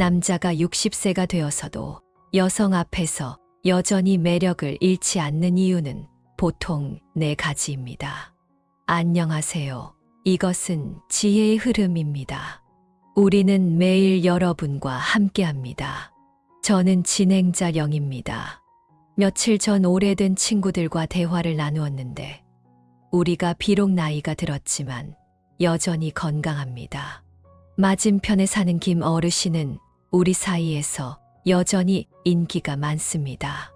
남자가 60세가 되어서도 여성 앞에서 여전히 매력을 잃지 않는 이유는 보통 네 가지입니다. 안녕하세요. 이것은 지혜의 흐름입니다. 우리는 매일 여러분과 함께합니다. 저는 진행자 영입니다. 며칠 전 오래된 친구들과 대화를 나누었는데 우리가 비록 나이가 들었지만 여전히 건강합니다. 맞은편에 사는 김 어르신은 우리 사이에서 여전히 인기가 많습니다.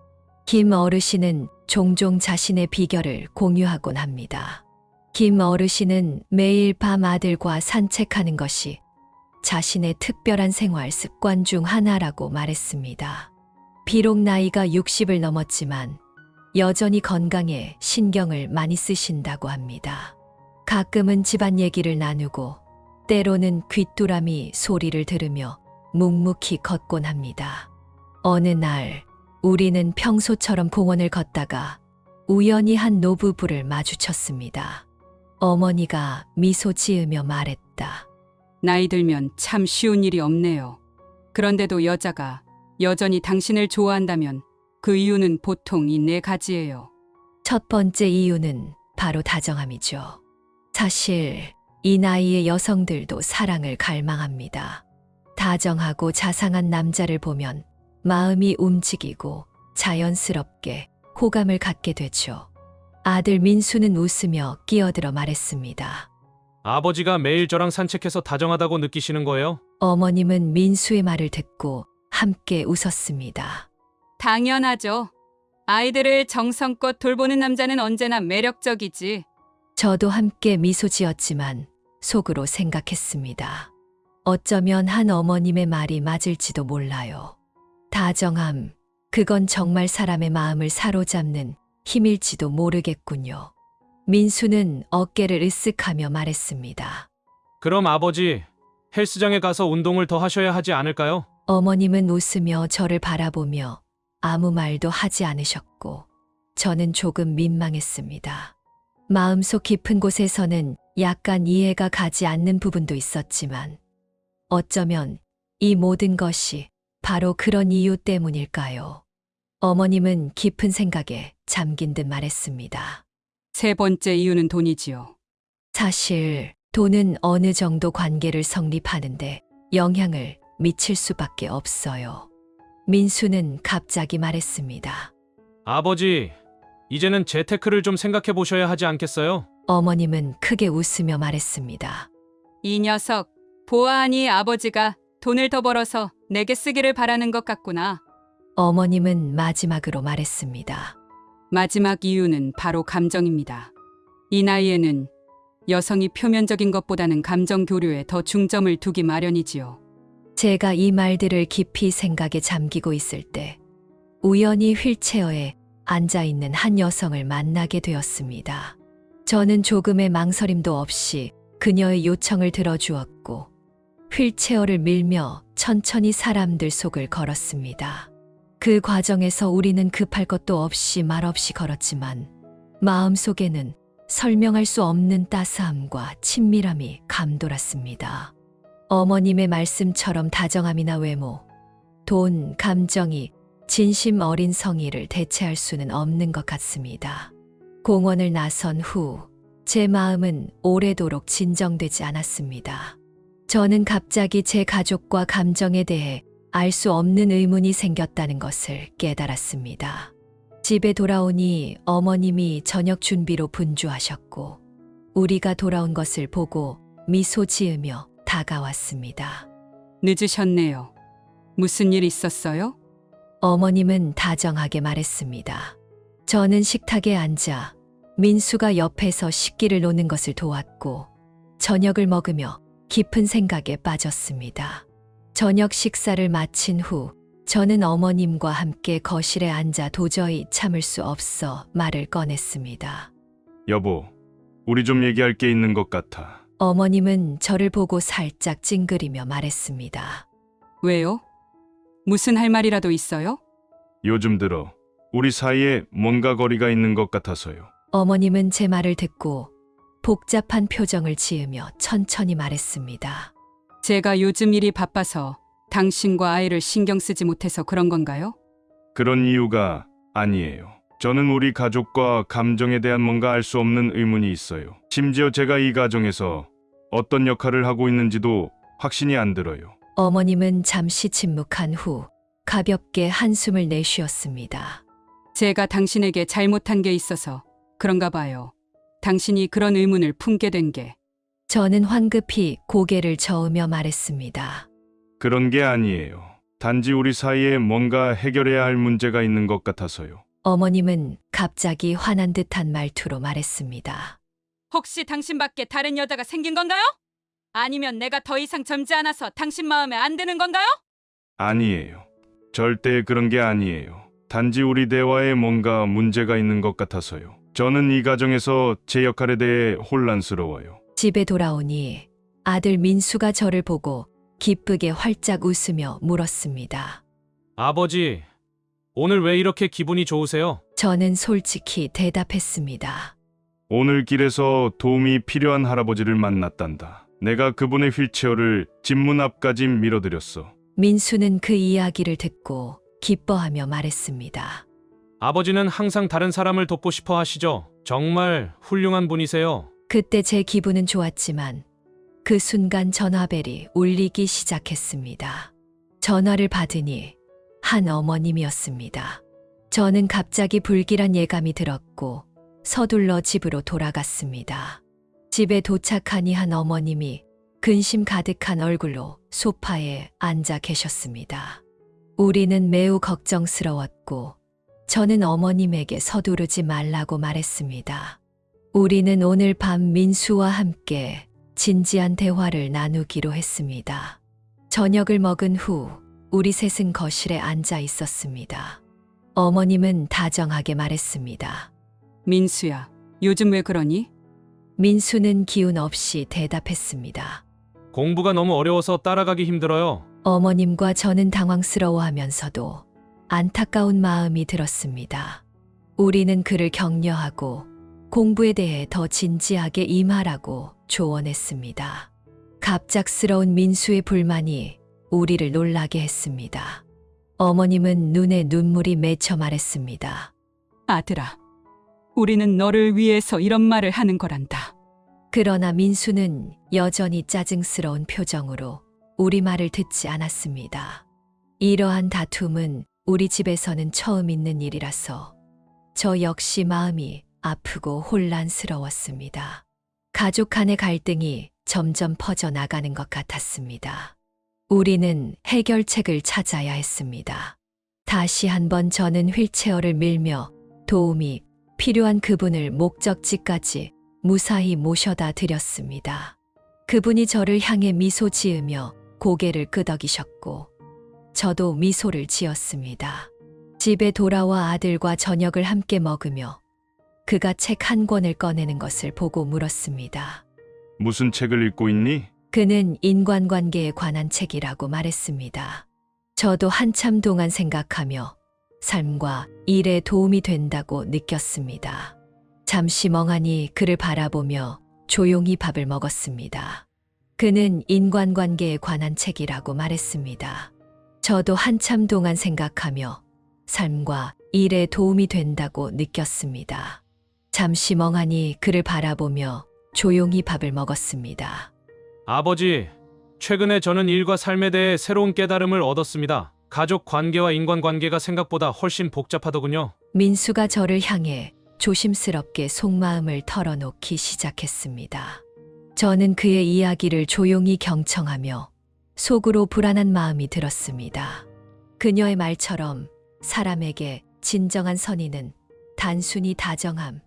김 어르신은 종종 자신의 비결을 공유하곤 합니다. 김 어르신은 매일 밤 아들과 산책하는 것이 자신의 특별한 생활 습관 중 하나라고 말했습니다. 비록 나이가 60을 넘었지만 여전히 건강에 신경을 많이 쓰신다고 합니다. 가끔은 집안 얘기를 나누고 때로는 귀뚜라미 소리를 들으며 묵묵히 걷곤 합니다. 어느 날 우리는 평소처럼 공원을 걷다가 우연히 한 노부부를 마주쳤습니다. 어머니가 미소 지으며 말했다. 나이 들면 참 쉬운 일이 없네요. 그런데도 여자가 여전히 당신을 좋아한다면 그 이유는 보통 이 네 가지예요. 첫 번째 이유는 바로 다정함이죠. 사실 이 나이의 여성들도 사랑을 갈망합니다. 다정하고 자상한 남자를 보면 마음이 움직이고 자연스럽게 호감을 갖게 되죠. 아들 민수는 웃으며 끼어들어 말했습니다. 아버지가 매일 저랑 산책해서 다정하다고 느끼시는 거예요? 어머님은 민수의 말을 듣고 함께 웃었습니다. 당연하죠. 아이들을 정성껏 돌보는 남자는 언제나 매력적이지. 저도 함께 미소 지었지만 속으로 생각했습니다. 어쩌면 한 어머님의 말이 맞을지도 몰라요. 다정함, 그건 정말 사람의 마음을 사로잡는 힘일지도 모르겠군요. 민수는 어깨를 으쓱하며 말했습니다. 그럼 아버지, 헬스장에 가서 운동을 더 하셔야 하지 않을까요? 어머님은 웃으며 저를 바라보며 아무 말도 하지 않으셨고 저는 조금 민망했습니다. 마음속 깊은 곳에서는 약간 이해가 가지 않는 부분도 있었지만 어쩌면 이 모든 것이 바로 그런 이유 때문일까요? 어머님은 깊은 생각에 잠긴 듯 말했습니다. 세 번째 이유는 돈이지요. 사실 돈은 어느 정도 관계를 성립하는데 영향을 미칠 수밖에 없어요. 민수는 갑자기 말했습니다. 아버지, 이제는 재테크를 좀 생각해 보셔야 하지 않겠어요? 어머님은 크게 웃으며 말했습니다. 이 녀석, 보아하니 아버지가 돈을 더 벌어서 내게 쓰기를 바라는 것 같구나. 어머님은 마지막으로 말했습니다. 마지막 이유는 바로 감정입니다. 이 나이에는 여성이 표면적인 것보다는 감정 교류에 더 중점을 두기 마련이지요. 제가 이 말들을 깊이 생각에 잠기고 있을 때 우연히 휠체어에 앉아있는 한 여성을 만나게 되었습니다. 저는 조금의 망설임도 없이 그녀의 요청을 들어주었고 휠체어를 밀며 천천히 사람들 속을 걸었습니다. 그 과정에서 우리는 급할 것도 없이 말없이 걸었지만 마음속에는 설명할 수 없는 따스함과 친밀함이 감돌았습니다. 어머님의 말씀처럼 다정함이나 외모, 돈, 감정이 진심 어린 성의를 대체할 수는 없는 것 같습니다. 공원을 나선 후 제 마음은 오래도록 진정되지 않았습니다. 저는 갑자기 제 가족과 감정에 대해 알 수 없는 의문이 생겼다는 것을 깨달았습니다. 집에 돌아오니 어머님이 저녁 준비로 분주하셨고 우리가 돌아온 것을 보고 미소 지으며 다가왔습니다. 늦으셨네요. 무슨 일 있었어요? 어머님은 다정하게 말했습니다. 저는 식탁에 앉아 민수가 옆에서 식기를 놓는 것을 도왔고 저녁을 먹으며 깊은 생각에 빠졌습니다. 저녁 식사를 마친 후 저는 어머님과 함께 거실에 앉아 도저히 참을 수 없어 말을 꺼냈습니다. 여보, 우리 좀 얘기할 게 있는 것 같아. 어머님은 저를 보고 살짝 찡그리며 말했습니다. 왜요? 무슨 할 말이라도 있어요? 요즘 들어 우리 사이에 뭔가 거리가 있는 것 같아서요. 어머님은 제 말을 듣고 복잡한 표정을 지으며 천천히 말했습니다. 제가 요즘 일이 바빠서 당신과 아이를 신경 쓰지 못해서 그런 건가요? 그런 이유가 아니에요. 저는 우리 가족과 감정에 대한 뭔가 알 수 없는 의문이 있어요. 심지어 제가 이 가정에서 어떤 역할을 하고 있는지도 확신이 안 들어요. 어머님은 잠시 침묵한 후 가볍게 한숨을 내쉬었습니다. 제가 당신에게 잘못한 게 있어서 그런가 봐요. 당신이 그런 의문을 품게 된 게. 저는 황급히 고개를 저으며 말했습니다. 그런 게 아니에요. 단지 우리 사이에 뭔가 해결해야 할 문제가 있는 것 같아서요. 어머님은 갑자기 화난 듯한 말투로 말했습니다. 혹시 당신밖에 다른 여자가 생긴 건가요? 아니면 내가 더 이상 젊지 않아서 당신 마음에 안 드는 건가요? 아니에요. 절대 그런 게 아니에요. 단지 우리 대화에 뭔가 문제가 있는 것 같아서요. 저는 이 가정에서 제 역할에 대해 혼란스러워요. 집에 돌아오니 아들 민수가 저를 보고 기쁘게 활짝 웃으며 물었습니다. 아버지, 오늘 왜 이렇게 기분이 좋으세요? 저는 솔직히 대답했습니다. 오늘 길에서 도움이 필요한 할아버지를 만났단다. 내가 그분의 휠체어를 집 문 앞까지 밀어드렸어. 민수는 그 이야기를 듣고 기뻐하며 말했습니다. 아버지는 항상 다른 사람을 돕고 싶어 하시죠? 정말 훌륭한 분이세요. 그때 제 기분은 좋았지만 그 순간 전화벨이 울리기 시작했습니다. 전화를 받으니 한 어머님이었습니다. 저는 갑자기 불길한 예감이 들었고 서둘러 집으로 돌아갔습니다. 집에 도착하니 한 어머님이 근심 가득한 얼굴로 소파에 앉아 계셨습니다. 우리는 매우 걱정스러웠고 저는 어머님에게 서두르지 말라고 말했습니다. 우리는 오늘 밤 민수와 함께 진지한 대화를 나누기로 했습니다. 저녁을 먹은 후 우리 셋은 거실에 앉아 있었습니다. 어머님은 다정하게 말했습니다. 민수야, 요즘 왜 그러니? 민수는 기운 없이 대답했습니다. 공부가 너무 어려워서 따라가기 힘들어요. 어머님과 저는 당황스러워하면서도 안타까운 마음이 들었습니다. 우리는 그를 격려하고 공부에 대해 더 진지하게 임하라고 조언했습니다. 갑작스러운 민수의 불만이 우리를 놀라게 했습니다. 어머님은 눈에 눈물이 맺혀 말했습니다. 아들아, 우리는 너를 위해서 이런 말을 하는 거란다. 그러나 민수는 여전히 짜증스러운 표정으로 우리 말을 듣지 않았습니다. 이러한 다툼은 우리 집에서는 처음 있는 일이라서 저 역시 마음이 아프고 혼란스러웠습니다. 가족 간의 갈등이 점점 퍼져나가는 것 같았습니다. 우리는 해결책을 찾아야 했습니다. 다시 한번 저는 휠체어를 밀며 도움이 필요한 그분을 목적지까지 무사히 모셔다 드렸습니다. 그분이 저를 향해 미소 지으며 고개를 끄덕이셨고 저도 미소를 지었습니다. 집에 돌아와 아들과 저녁을 함께 먹으며 그가 책 한 권을 꺼내는 것을 보고 물었습니다. 무슨 책을 읽고 있니? 그는 인간관계에 관한 책이라고 말했습니다. 저도 한참 동안 생각하며 삶과 일에 도움이 된다고 느꼈습니다. 잠시 멍하니 그를 바라보며 조용히 밥을 먹었습니다. 그는 인간관계에 관한 책이라고 말했습니다. 저도 한참 동안 생각하며 삶과 일에 도움이 된다고 느꼈습니다. 잠시 멍하니 그를 바라보며 조용히 밥을 먹었습니다. 아버지, 최근에 저는 일과 삶에 대해 새로운 깨달음을 얻었습니다. 가족 관계와 인간관계가 생각보다 훨씬 복잡하더군요. 민수가 저를 향해 조심스럽게 속마음을 털어놓기 시작했습니다. 저는 그의 이야기를 조용히 경청하며 속으로 불안한 마음이 들었습니다. 그녀의 말처럼 사람에게 진정한 선의는 단순히 다정함,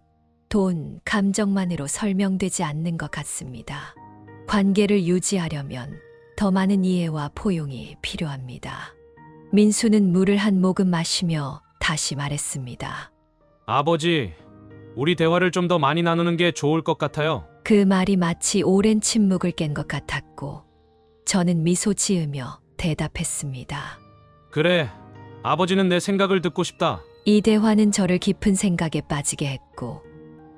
돈, 감정만으로 설명되지 않는 것 같습니다. 관계를 유지하려면 더 많은 이해와 포용이 필요합니다. 민수는 물을 한 모금 마시며 다시 말했습니다. 아버지, 우리 대화를 좀 더 많이 나누는 게 좋을 것 같아요. 그 말이 마치 오랜 침묵을 깬 것 같았고 저는 미소 지으며 대답했습니다. 그래, 아버지는 내 생각을 듣고 싶다. 이 대화는 저를 깊은 생각에 빠지게 했고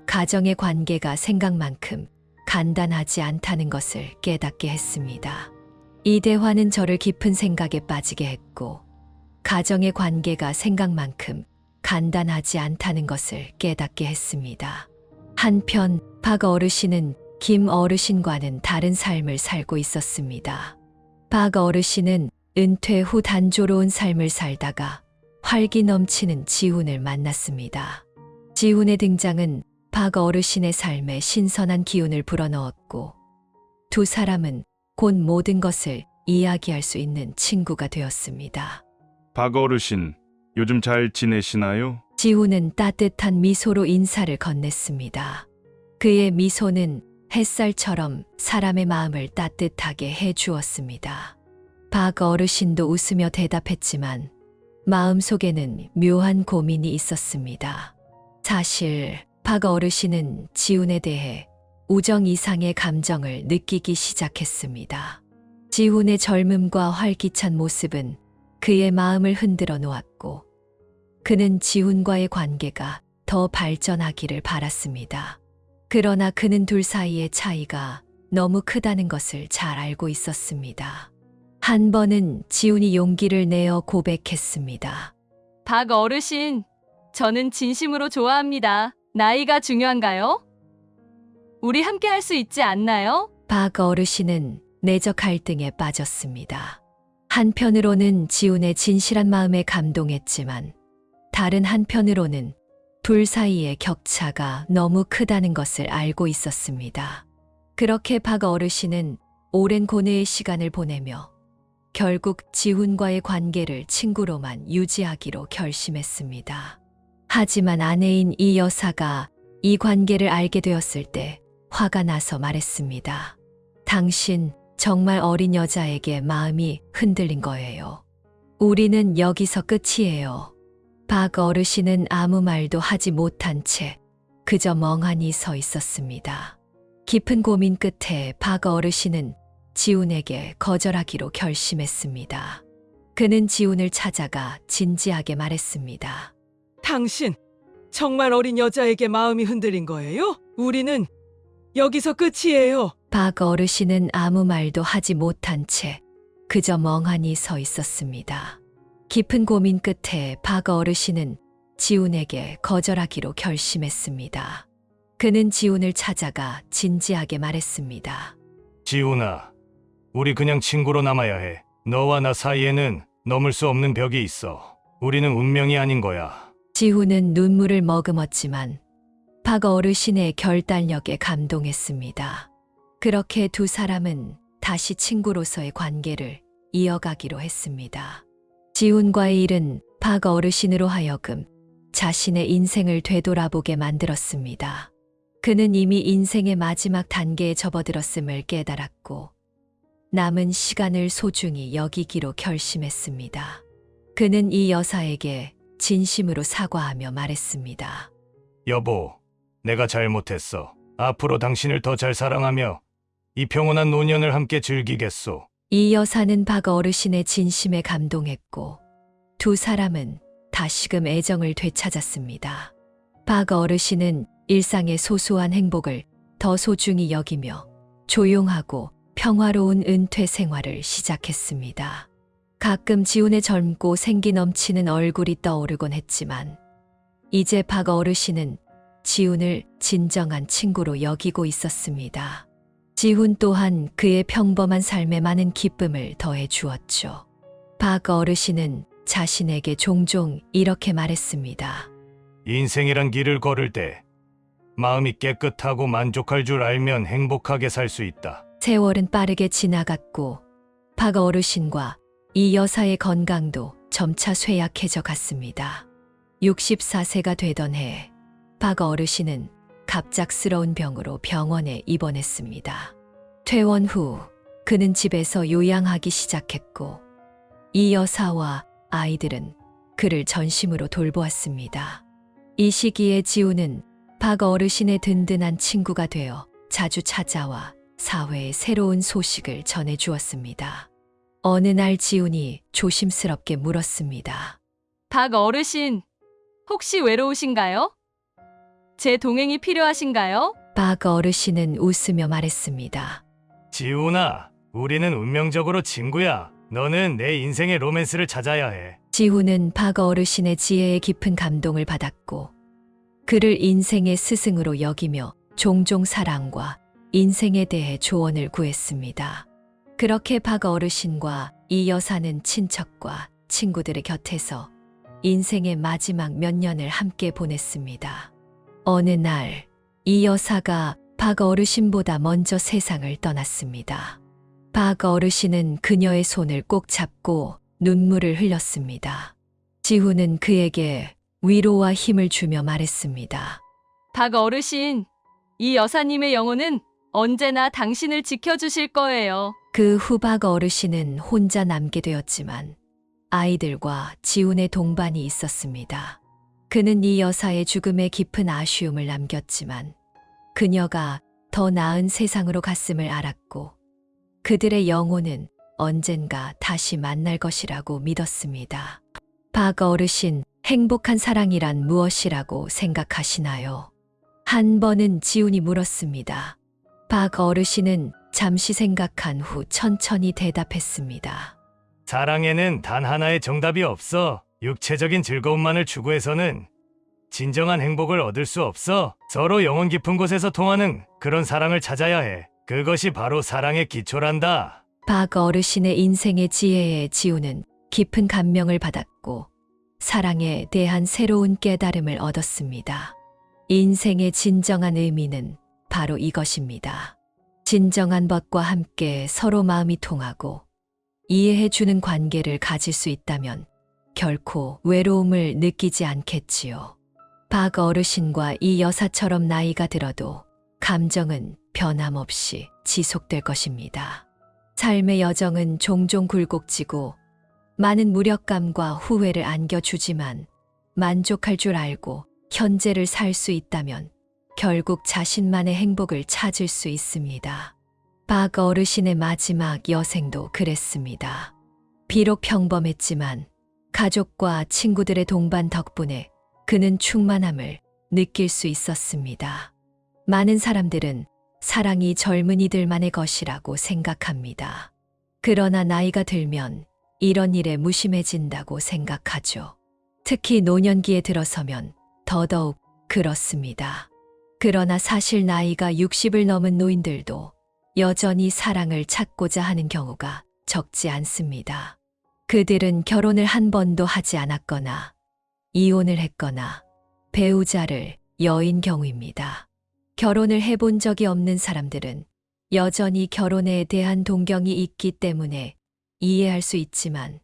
가정의 관계가 생각만큼 간단하지 않다는 것을 깨닫게 했습니다. 이 대화는 저를 깊은 생각에 빠지게 했고, 가정의 관계가 생각만큼 간단하지 않다는 것을 깨닫게 했습니다. 한편 박 어르신은 김 어르신과는 다른 삶을 살고 있었습니다. 박 어르신은 은퇴 후 단조로운 삶을 살다가 활기 넘치는 지훈을 만났습니다. 지훈의 등장은 박 어르신의 삶에 신선한 기운을 불어넣었고, 두 사람은 곧 모든 것을 이야기할 수 있는 친구가 되었습니다. 박 어르신, 요즘 잘 지내시나요? 지훈은 따뜻한 미소로 인사를 건넸습니다. 그의 미소는 햇살처럼 사람의 마음을 따뜻하게 해 주었습니다. 박 어르신도 웃으며 대답했지만 마음속에는 묘한 고민이 있었습니다. 사실 박 어르신은 지훈에 대해 우정 이상의 감정을 느끼기 시작했습니다. 지훈의 젊음과 활기찬 모습은 그의 마음을 흔들어 놓았고, 그는 지훈과의 관계가 더 발전하기를 바랐습니다. 그러나 그는 둘 사이의 차이가 너무 크다는 것을 잘 알고 있었습니다. 한 번은 지훈이 용기를 내어 고백했습니다. 박 어르신, 저는 진심으로 좋아합니다. 나이가 중요한가요? 우리 함께 할 수 있지 않나요? 박 어르신은 내적 갈등에 빠졌습니다. 한편으로는 지훈의 진실한 마음에 감동했지만, 다른 한편으로는 둘 사이의 격차가 너무 크다는 것을 알고 있었습니다. 그렇게 박 어르신은 오랜 고뇌의 시간을 보내며 결국 지훈과의 관계를 친구로만 유지하기로 결심했습니다. 하지만 아내인 이 여사가 이 관계를 알게 되었을 때 화가 나서 말했습니다. 당신 정말 어린 여자에게 마음이 흔들린 거예요. 우리는 여기서 끝이에요. 박 어르신은 아무 말도 하지 못한 채 그저 멍하니 서 있었습니다. 깊은 고민 끝에 박 어르신은 지훈에게 거절하기로 결심했습니다. 그는 지훈을 찾아가 진지하게 말했습니다. 당신, 정말 어린 여자에게 마음이 흔들린 거예요? 우리는 여기서 끝이에요. 박 어르신은 아무 말도 하지 못한 채 그저 멍하니 서 있었습니다. 깊은 고민 끝에 박 어르신은 지훈에게 거절하기로 결심했습니다. 그는 지훈을 찾아가 진지하게 말했습니다. 지훈아, 우리 그냥 친구로 남아야 해. 너와 나 사이에는 넘을 수 없는 벽이 있어. 우리는 운명이 아닌 거야. 지훈은 눈물을 머금었지만 박 어르신의 결단력에 감동했습니다. 그렇게 두 사람은 다시 친구로서의 관계를 이어가기로 했습니다. 지훈과의 일은 박 어르신으로 하여금 자신의 인생을 되돌아보게 만들었습니다. 그는 이미 인생의 마지막 단계에 접어들었음을 깨달았고, 남은 시간을 소중히 여기기로 결심했습니다. 그는 이 여사에게 진심으로 사과하며 말했습니다. 여보, 내가 잘못했어. 앞으로 당신을 더 잘 사랑하며 이 평온한 노년을 함께 즐기겠소. 이 여사는 박 어르신의 진심에 감동했고, 두 사람은 다시금 애정을 되찾았습니다. 박 어르신은 일상의 소소한 행복을 더 소중히 여기며 조용하고 평화로운 은퇴 생활을 시작했습니다. 가끔 지훈의 젊고 생기 넘치는 얼굴이 떠오르곤 했지만, 이제 박 어르신은 지훈을 진정한 친구로 여기고 있었습니다. 지훈 또한 그의 평범한 삶에 많은 기쁨을 더해 주었죠. 박 어르신은 자신에게 종종 이렇게 말했습니다. 인생이란 길을 걸을 때 마음이 깨끗하고 만족할 줄 알면 행복하게 살 수 있다. 세월은 빠르게 지나갔고 박 어르신과 이 여사의 건강도 점차 쇠약해져 갔습니다. 64세가 되던 해 박 어르신은 갑작스러운 병으로 병원에 입원했습니다. 퇴원 후 그는 집에서 요양하기 시작했고, 이 여사와 아이들은 그를 전심으로 돌보았습니다. 이 시기에 지훈은 박 어르신의 든든한 친구가 되어 자주 찾아와 사회의 새로운 소식을 전해주었습니다. 어느 날 지훈이 조심스럽게 물었습니다. 박 어르신, 혹시 외로우신가요? 제 동행이 필요하신가요? 박 어르신은 웃으며 말했습니다. 지훈아, 우리는 운명적으로 친구야. 너는 내 인생의 로맨스를 찾아야 해. 지훈은 박 어르신의 지혜에 깊은 감동을 받았고 그를 인생의 스승으로 여기며 종종 사랑과 인생에 대해 조언을 구했습니다. 그렇게 박 어르신과 이 여사는 친척과 친구들의 곁에서 인생의 마지막 몇 년을 함께 보냈습니다. 어느 날 이 여사가 박 어르신보다 먼저 세상을 떠났습니다. 박 어르신은 그녀의 손을 꼭 잡고 눈물을 흘렸습니다. 지훈은 그에게 위로와 힘을 주며 말했습니다. 박 어르신, 이 여사님의 영혼은 언제나 당신을 지켜주실 거예요. 그 후 박 어르신은 혼자 남게 되었지만 아이들과 지훈의 동반이 있었습니다. 그는 이 여사의 죽음에 깊은 아쉬움을 남겼지만 그녀가 더 나은 세상으로 갔음을 알았고 그들의 영혼은 언젠가 다시 만날 것이라고 믿었습니다. 박 어르신, 행복한 사랑이란 무엇이라고 생각하시나요? 한 번은 지훈이 물었습니다. 박 어르신은 잠시 생각한 후 천천히 대답했습니다. 사랑에는 단 하나의 정답이 없어. 육체적인 즐거움만을 추구해서는 진정한 행복을 얻을 수 없어. 서로 영혼 깊은 곳에서 통하는 그런 사랑을 찾아야 해. 그것이 바로 사랑의 기초란다. 박 어르신의 인생의 지혜에 지훈은 깊은 감명을 받았고 사랑에 대한 새로운 깨달음을 얻었습니다. 인생의 진정한 의미는 바로 이것입니다. 진정한 것과 함께 서로 마음이 통하고 이해해주는 관계를 가질 수 있다면 결코 외로움을 느끼지 않겠지요. 박 어르신과 이 여사처럼 나이가 들어도 감정은 변함없이 지속될 것입니다. 삶의 여정은 종종 굴곡지고 많은 무력감과 후회를 안겨주지만 만족할 줄 알고 현재를 살 수 있다면 결국 자신만의 행복을 찾을 수 있습니다. 박 어르신의 마지막 여생도 그랬습니다. 비록 평범했지만 가족과 친구들의 동반 덕분에 그는 충만함을 느낄 수 있었습니다. 많은 사람들은 사랑이 젊은이들만의 것이라고 생각합니다. 그러나 나이가 들면 이런 일에 무심해진다고 생각하죠. 특히 노년기에 들어서면 더더욱 그렇습니다. 그러나 사실 나이가 60을 넘은 노인들도 여전히 사랑을 찾고자 하는 경우가 적지 않습니다. 그들은 결혼을 한 번도 하지 않았거나 이혼을 했거나 배우자를 여인 경우입니다. 결혼을 해본 적이 없는 사람들은 여전히 결혼에 대한 동경이 있기 때문에 이해할 수 있지만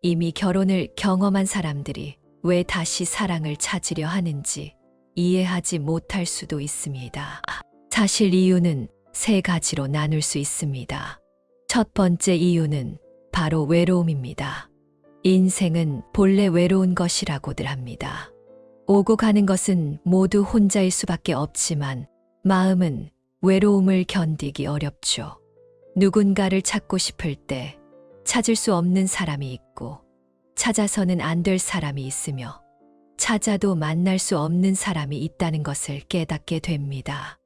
이미 결혼을 경험한 사람들이 왜 다시 사랑을 찾으려 하는지 이해하지 못할 수도 있습니다. 사실 이유는 세 가지로 나눌 수 있습니다. 첫 번째 이유는 바로 외로움입니다. 인생은 본래 외로운 것이라고들 합니다. 오고 가는 것은 모두 혼자일 수밖에 없지만 마음은 외로움을 견디기 어렵죠. 누군가를 찾고 싶을 때 찾을 수 없는 사람이 있고 찾아서는 안 될 사람이 있으며 찾아도 만날 수 없는 사람이 있다는 것을 깨닫게 됩니다.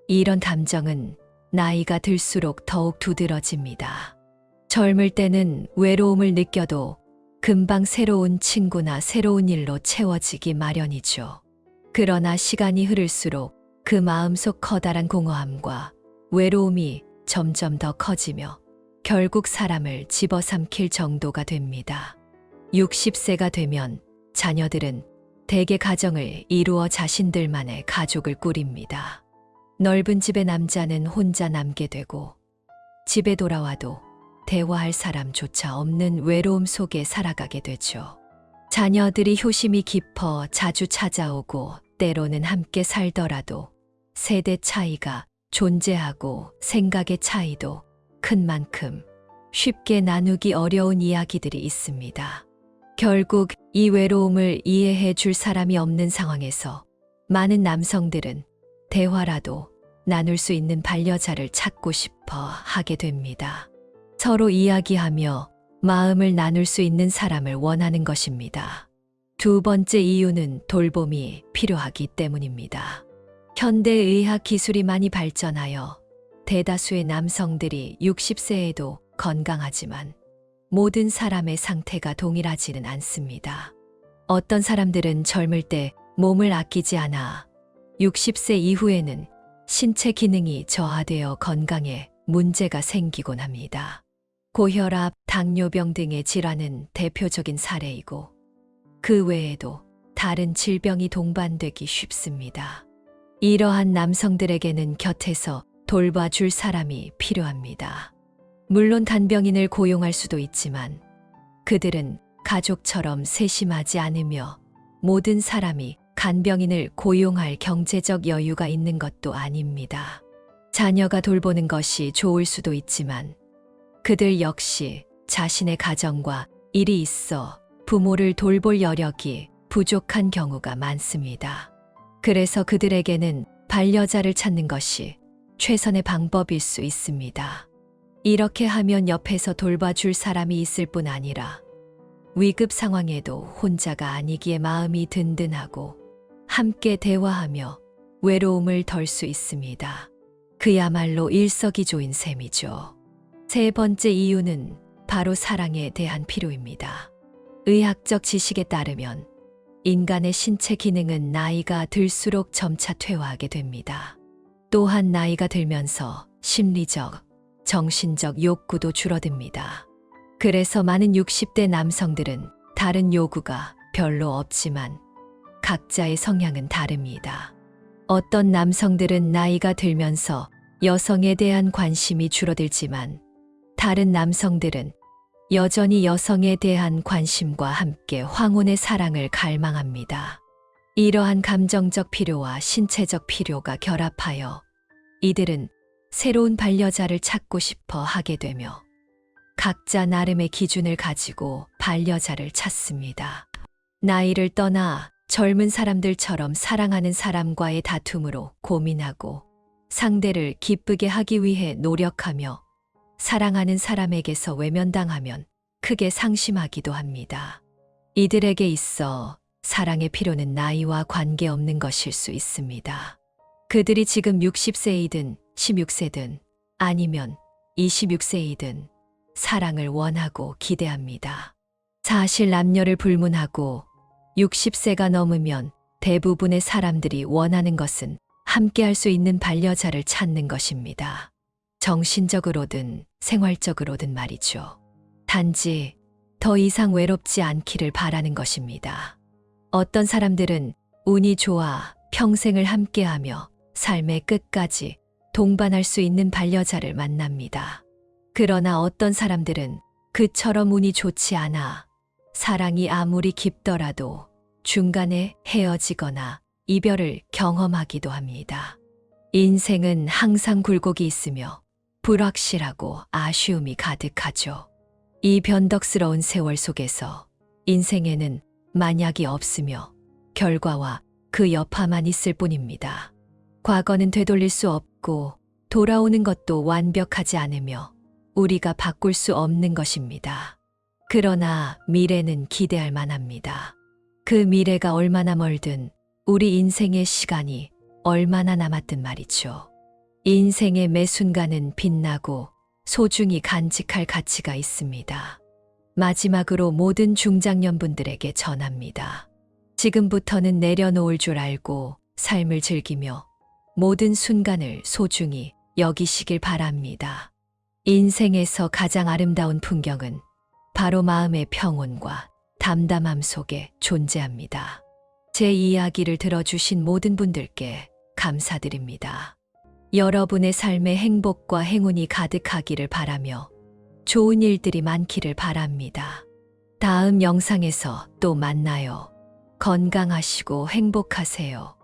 이런 감정은 나이가 들수록 더욱 두드러집니다. 젊을 때는 외로움을 느껴도 금방 새로운 친구나 새로운 일로 채워지기 마련이죠. 그러나 시간이 흐를수록 그 마음속 커다란 공허함과 외로움이 점점 더 커지며 결국 사람을 집어삼킬 정도가 됩니다. 60세가 되면 자녀들은 대개 가정을 이루어 자신들만의 가족을 꾸립니다. 넓은 집의 남자는 혼자 남게 되고 집에 돌아와도 대화할 사람조차 없는 외로움 속에 살아가게 되죠. 자녀들이 효심이 깊어 자주 찾아오고 때로는 함께 살더라도 세대 차이가 존재하고 생각의 차이도 큰 만큼 쉽게 나누기 어려운 이야기들이 있습니다. 결국 이 외로움을 이해해 줄 사람이 없는 상황에서 많은 남성들은 대화라도 나눌 수 있는 반려자를 찾고 싶어 하게 됩니다. 서로 이야기하며 마음을 나눌 수 있는 사람을 원하는 것입니다. 두 번째 이유는 돌봄이 필요하기 때문입니다. 현대의학 기술이 많이 발전하여 대다수의 남성들이 60세에도 건강하지만 모든 사람의 상태가 동일하지는 않습니다. 어떤 사람들은 젊을 때 몸을 아끼지 않아 60세 이후에는 신체 기능이 저하되어 건강에 문제가 생기곤 합니다. 고혈압, 당뇨병 등의 질환은 대표적인 사례이고 그 외에도 다른 질병이 동반되기 쉽습니다. 이러한 남성들에게는 곁에서 돌봐줄 사람이 필요합니다. 물론 간병인을 고용할 수도 있지만 그들은 가족처럼 세심하지 않으며 모든 사람이 간병인을 고용할 경제적 여유가 있는 것도 아닙니다. 자녀가 돌보는 것이 좋을 수도 있지만 그들 역시 자신의 가정과 일이 있어 부모를 돌볼 여력이 부족한 경우가 많습니다. 그래서 그들에게는 반려자를 찾는 것이 최선의 방법일 수 있습니다. 이렇게 하면 옆에서 돌봐줄 사람이 있을 뿐 아니라 위급 상황에도 혼자가 아니기에 마음이 든든하고 함께 대화하며 외로움을 덜 수 있습니다. 그야말로 일석이조인 셈이죠. 세 번째 이유는 바로 사랑에 대한 필요입니다. 의학적 지식에 따르면 인간의 신체 기능은 나이가 들수록 점차 퇴화하게 됩니다. 또한 나이가 들면서 심리적, 정신적 욕구도 줄어듭니다. 그래서 많은 60대 남성들은 다른 요구가 별로 없지만 각자의 성향은 다릅니다. 어떤 남성들은 나이가 들면서 여성에 대한 관심이 줄어들지만 다른 남성들은 여전히 여성에 대한 관심과 함께 황혼의 사랑을 갈망합니다. 이러한 감정적 필요와 신체적 필요가 결합하여 이들은 새로운 반려자를 찾고 싶어 하게 되며 각자 나름의 기준을 가지고 반려자를 찾습니다. 나이를 떠나 젊은 사람들처럼 사랑하는 사람과의 다툼으로 고민하고 상대를 기쁘게 하기 위해 노력하며 사랑하는 사람에게서 외면당하면 크게 상심하기도 합니다. 이들에게 있어 사랑의 필요는 나이와 관계없는 것일 수 있습니다. 그들이 지금 60세이든 16세든 아니면 26세이든 사랑을 원하고 기대합니다. 사실 남녀를 불문하고 60세가 넘으면 대부분의 사람들이 원하는 것은 함께할 수 있는 반려자를 찾는 것입니다. 정신적으로든 생활적으로든 말이죠. 단지 더 이상 외롭지 않기를 바라는 것입니다. 어떤 사람들은 운이 좋아 평생을 함께하며 삶의 끝까지 동반할 수 있는 반려자를 만납니다. 그러나 어떤 사람들은 그처럼 운이 좋지 않아 사랑이 아무리 깊더라도 중간에 헤어지거나 이별을 경험하기도 합니다. 인생은 항상 굴곡이 있으며 불확실하고 아쉬움이 가득하죠. 이 변덕스러운 세월 속에서 인생에는 만약이 없으며 결과와 그 여파만 있을 뿐입니다. 과거는 되돌릴 수 없고 돌아오는 것도 완벽하지 않으며 우리가 바꿀 수 없는 것입니다. 그러나 미래는 기대할 만합니다. 그 미래가 얼마나 멀든 우리 인생의 시간이 얼마나 남았든 말이죠. 인생의 매 순간은 빛나고 소중히 간직할 가치가 있습니다. 마지막으로 모든 중장년분들에게 전합니다. 지금부터는 내려놓을 줄 알고 삶을 즐기며 모든 순간을 소중히 여기시길 바랍니다. 인생에서 가장 아름다운 풍경은 바로 마음의 평온과 담담함 속에 존재합니다. 제 이야기를 들어주신 모든 분들께 감사드립니다. 여러분의 삶에 행복과 행운이 가득하기를 바라며 좋은 일들이 많기를 바랍니다. 다음 영상에서 또 만나요. 건강하시고 행복하세요.